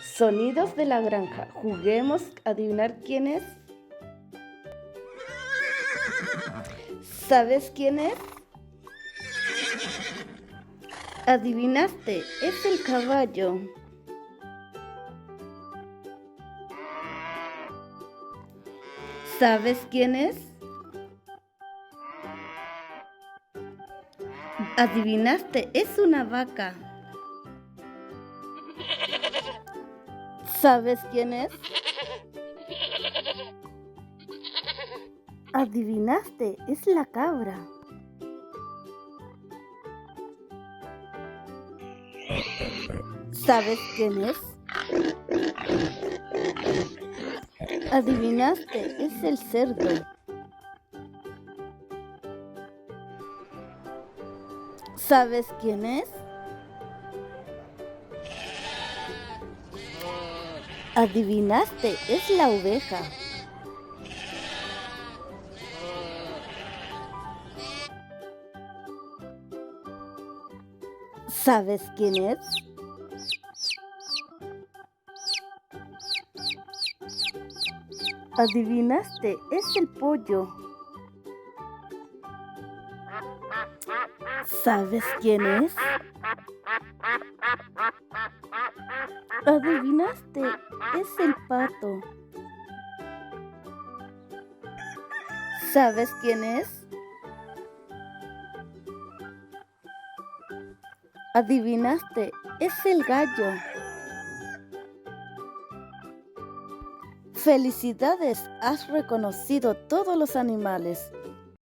Sonidos de la granja. Juguemos a adivinar quién es. ¿Sabes quién es? Adivinaste, es el caballo. ¿Sabes quién es? Adivinaste, es una vaca. ¿Sabes quién es? Adivinaste, es la cabra. ¿Sabes quién es? Adivinaste, es el cerdo. ¿Sabes quién es? Adivinaste, es la oveja. ¿Sabes quién es? Adivinaste, es el pollo. ¿Sabes quién es? Adivinaste, es el pato. ¿Sabes quién es? Adivinaste, es el gallo. ¡Felicidades! Has reconocido todos los animales.